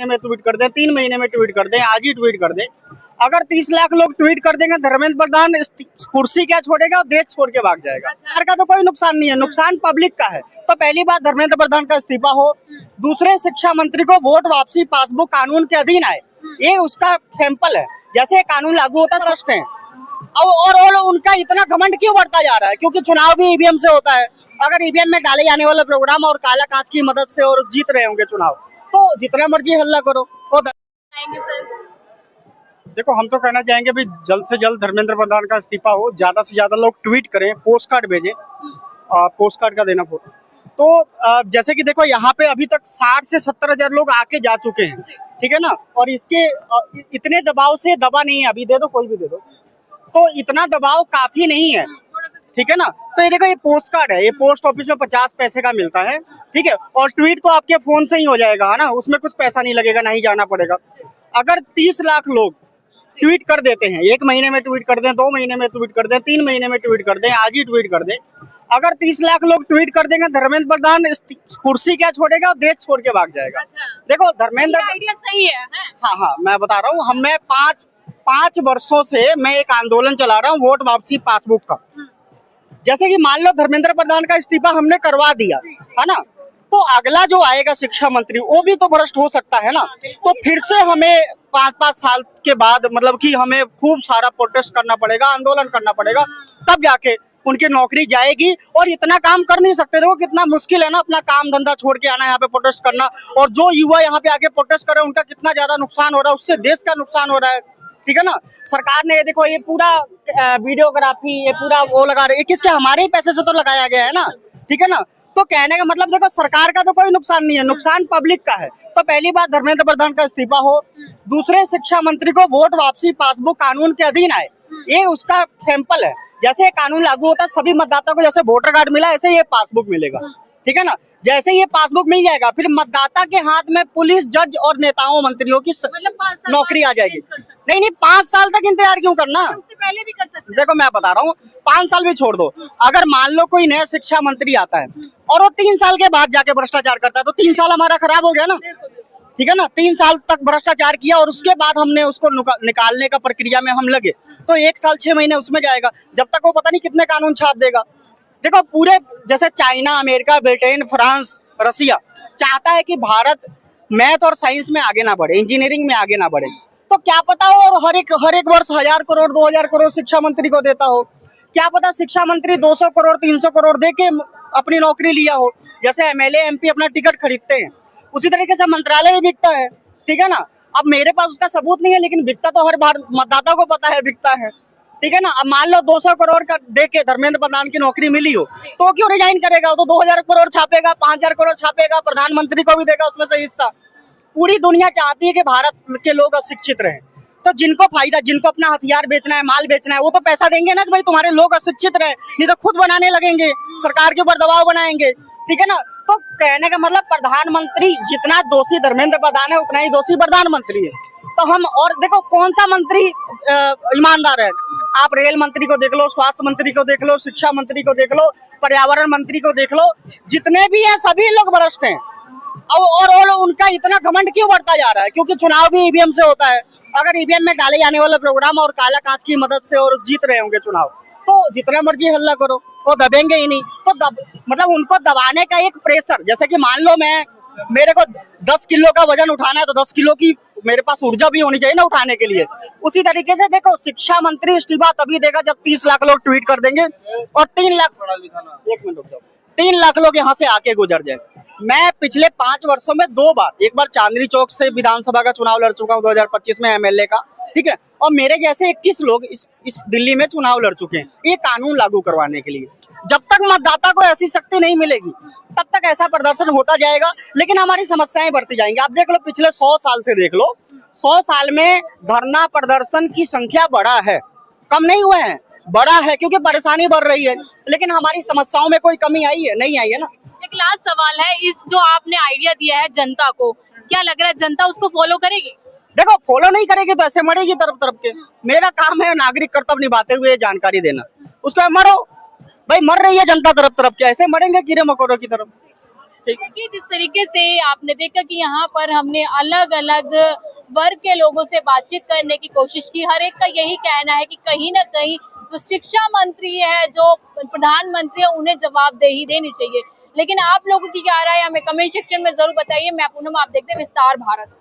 महीने में ट्वीट कर दें, 3 महीने में ट्वीट कर दें, आज ही ट्वीट कर दें। अगर 30 लाख लोग ट्वीट कर देंगे, धर्मेंद्र प्रधान कुर्सी क्या छोड़ेगा और देश छोड़ के भाग जाएगा। सरकार का तो कोई नुकसान नहीं है, नुकसान पब्लिक का है। तो पहली बात धर्मेंद्र प्रधान का इस्तीफा हो, दूसरे शिक्षा मंत्री को वोट वापसी पासबुक कानून के अधीन आए, ये उसका सैंपल है। जैसे कानून लागू होता है स्पष्ट है। और उनका इतना घमंड क्यों बढ़ता जा रहा है? क्योंकि चुनाव भी ईवीएम से होता है। अगर ईवीएम में डाले जाने वाले प्रोग्राम और काला कांच की मदद से और जीत रहे होंगे चुनाव, तो जितना मर्जी हल्ला करो। देखो, हम तो कहना चाहेंगे भी जल्द से जल्द धर्मेंद्र प्रधान का इस्तीफा हो, ज्यादा से ज्यादा लोग ट्वीट करें, पोस्ट कार्ड भेजें, पोस्ट कार्ड का देना फोटो। तो जैसे कि देखो, यहाँ पे अभी तक 60 से 70 हजार लोग आके जा चुके हैं, ठीक है ना। और इसके इतने दबाव से दबा नहीं है, अभी दे दो, कोई भी दे दो, तो इतना दबाव काफी नहीं है, ठीक है ना। तो ये देखो, ये पोस्ट कार्ड है, ये पोस्ट ऑफिस में 50 पैसे का मिलता है, ठीक है। और ट्वीट तो आपके फोन से ही हो जाएगा, है ना, उसमें कुछ पैसा नहीं लगेगा, नहीं जाना पड़ेगा। अगर 30 लाख लोग ट्वीट कर देते हैं, 1 महीने में ट्वीट कर दें, 2 महीने में ट्वीट कर दें, 3 महीने में ट्वीट कर दें, आज ही ट्वीट कर दें। अगर 30 लाख लोग ट्वीट कर देंगे, धर्मेंद्र प्रधान कुर्सी क्या छोड़ेगा और देश छोड़ के भाग जाएगा। देखो, धर्मेंद्र आइडिया सही है। हाँ, मैं बता रहा हूँ, मैं 5 वर्षों से मैं एक आंदोलन चला रहा हूँ वोट वापसी पासबुक का। जैसे कि मान लो धर्मेंद्र प्रधान का इस्तीफा हमने करवा दिया, है ना, तो अगला जो आएगा शिक्षा मंत्री, वो भी तो भ्रष्ट हो सकता है ना। तो फिर से हमें 5-5 साल के बाद मतलब कि हमें खूब सारा प्रोटेस्ट करना पड़ेगा, आंदोलन करना पड़ेगा, तब जाके उनकी नौकरी जाएगी। और इतना काम कर नहीं सकते। देखो कितना मुश्किल है ना, अपना काम धंधा छोड़ के आना, यहाँ पे प्रोटेस्ट करना। और जो युवा यहाँ पे आके प्रोटेस्ट कर रहे हैं, उनका कितना ज्यादा नुकसान हो रहा है, उससे देश का नुकसान हो रहा है, ठीक है ना। सरकार ने ये देखो, ये पूरा वीडियोग्राफी, ये पूरा वो लगा रहे, किसके, हमारे ही पैसे से तो लगाया गया है ना, ठीक है ना। तो कहने का मतलब देखो, सरकार का तो कोई नुकसान नहीं है, नुकसान पब्लिक का है। तो पहली बात धर्मेंद्र प्रधान का इस्तीफा हो, दूसरे शिक्षा मंत्री को वोट वापसी पासबुक कानून के अधीन आए, ये उसका सैंपल है। जैसे कानून लागू होता है, सभी मतदाता को जैसे वोटर कार्ड मिला, ऐसे ये पासबुक मिलेगा, ठीक है ना। जैसे ये पासबुक मिल जाएगा, फिर मतदाता के हाथ में पुलिस, जज और नेताओं मंत्रियों की नौकरी आ जाएगी। नहीं, 5 साल तक इंतजार क्यों करना, उससे पहले भी कर सकते। देखो मैं बता रहा हूँ, 5 साल भी छोड़ दो। अगर मान लो कोई नया शिक्षा मंत्री आता है और वो 3 साल के बाद जाके भ्रष्टाचार करता है, तो 3 साल हमारा खराब हो गया ना, ठीक है ना। 3 साल तक भ्रष्टाचार किया और उसके बाद हमने उसको निकालने का प्रक्रिया में हम लगे, तो 1 साल 6 महीने उसमें जाएगा, जब तक वो पता नहीं कितने कानून छाप देगा। देखो, पूरे जैसे चाइना, अमेरिका, ब्रिटेन, फ्रांस, रसिया चाहता है कि भारत मैथ और साइंस में आगे ना बढ़े, इंजीनियरिंग में आगे ना बढ़े। तो क्या पता हो, और हर एक वर्ष 1000 करोड़ 2000 करोड़ शिक्षा मंत्री को देता हो। क्या पता शिक्षा मंत्री 200 करोड़ 300 करोड़ दे के अपनी नौकरी लिया हो। जैसे एमएलए एमपी अपना टिकट खरीदते हैं, उसी तरीके से मंत्रालय भी बिकता है, ठीक है ना। अब मेरे पास उसका सबूत नहीं है, लेकिन बिकता तो हर बार मतदाता को पता है बिकता है, ठीक है ना। अब मान लो 200 करोड़ का दे के धर्मेंद्र प्रधान की नौकरी मिली हो, तो क्यों रिजाइन करेगा? वो तो 2000 करोड़ छापेगा, 5000 करोड़ छापेगा, प्रधानमंत्री को भी देगा उसमें से हिस्सा। पूरी दुनिया चाहती है कि भारत के लोग अशिक्षित रहें। तो जिनको फायदा, जिनको अपना हथियार बेचना है, माल बेचना है, वो तो पैसा देंगे ना कि भाई तुम्हारे लोग अशिक्षित रहे, नहीं तो खुद बनाने लगेंगे, सरकार के ऊपर दबाव बनाएंगे, ठीक है ना। तो कहने का मतलब प्रधानमंत्री जितना दोषी धर्मेंद्र प्रधान है, उतना ही दोषी प्रधानमंत्री है। तो हम, और देखो कौन सा मंत्री ईमानदार है? आप रेल मंत्री को देख लो, स्वास्थ्य मंत्री को देख लो, शिक्षा मंत्री को देख लो, पर्यावरण मंत्री को देख लो, जितने भी है सभी लोग भ्रष्ट हैं। और उनका इतना घमंड क्यों बढ़ता जा रहा है? क्योंकि चुनाव भी ईवीएम से होता है। अगर ईवीएम में डाले जाने वाले प्रोग्राम और काला कांच की मदद से और जीत रहे होंगे चुनाव, तो जितना मर्जी हल्ला करो, वो दबेंगे ही नहीं। तो मतलब उनको दबाने का एक प्रेशर, जैसे कि मान लो मेरे को 10 किलो का वजन उठाना है, तो 10 किलो की मेरे पास ऊर्जा भी होनी चाहिए ना उठाने के लिए। उसी तरीके से देखो, शिक्षा मंत्री इस्तीफा तभी देगा जब 30 लाख लोग ट्वीट कर देंगे और 3 लाख लोग यहाँ से आके गुजर जाए। मैं पिछले 5 वर्षों में 2 बार, एक बार चांदनी चौक से विधानसभा का चुनाव लड़ चुका हूँ 2025 में एमएलए का, ठीक है। और मेरे जैसे 21 लोग इस दिल्ली में चुनाव लड़ चुके हैं ये कानून लागू करवाने के लिए। जब तक मतदाता को ऐसी शक्ति नहीं मिलेगी, तब तक ऐसा प्रदर्शन होता जाएगा, लेकिन हमारी समस्याएं बढ़ती जाएंगी। आप देख लो, पिछले 100 साल से देख लो, 100 साल में धरना प्रदर्शन की संख्या बढ़ा है, कम नहीं हुए हैं, बढ़ा है, क्योंकि परेशानी बढ़ रही है। लेकिन हमारी समस्याओं में कोई कमी आई है? नहीं आई है ना। एक लास्ट सवाल है, इस जो आपने आइडिया दिया है जनता को, क्या लग रहा है जनता उसको फॉलो करेगी? देखो, फॉलो नहीं करेगी तो ऐसे मरेगी तरफ तरफ के। मेरा काम है नागरिक कर्तव्य निभाते हुए जानकारी देना, उसको मरो भाई, मर रही है जनता तरफ तरफ के, ऐसे मरेंगे कीड़े मकोड़ों की तरफ। देखिए जिस तरीके से आपने देखा कि यहाँ पर हमने अलग अलग वर्ग के लोगों से बातचीत करने की कोशिश की, हर एक का यही कहना है कि कहीं ना कहीं जो शिक्षा मंत्री है, जो प्रधानमंत्री है, उन्हें जवाबदेही देनी चाहिए। लेकिन आप लोगों की क्या राय है, हमें कमेंट सेक्शन में जरूर बताइए। मैं पूनम, आप देखते हैं विस्तार भारत।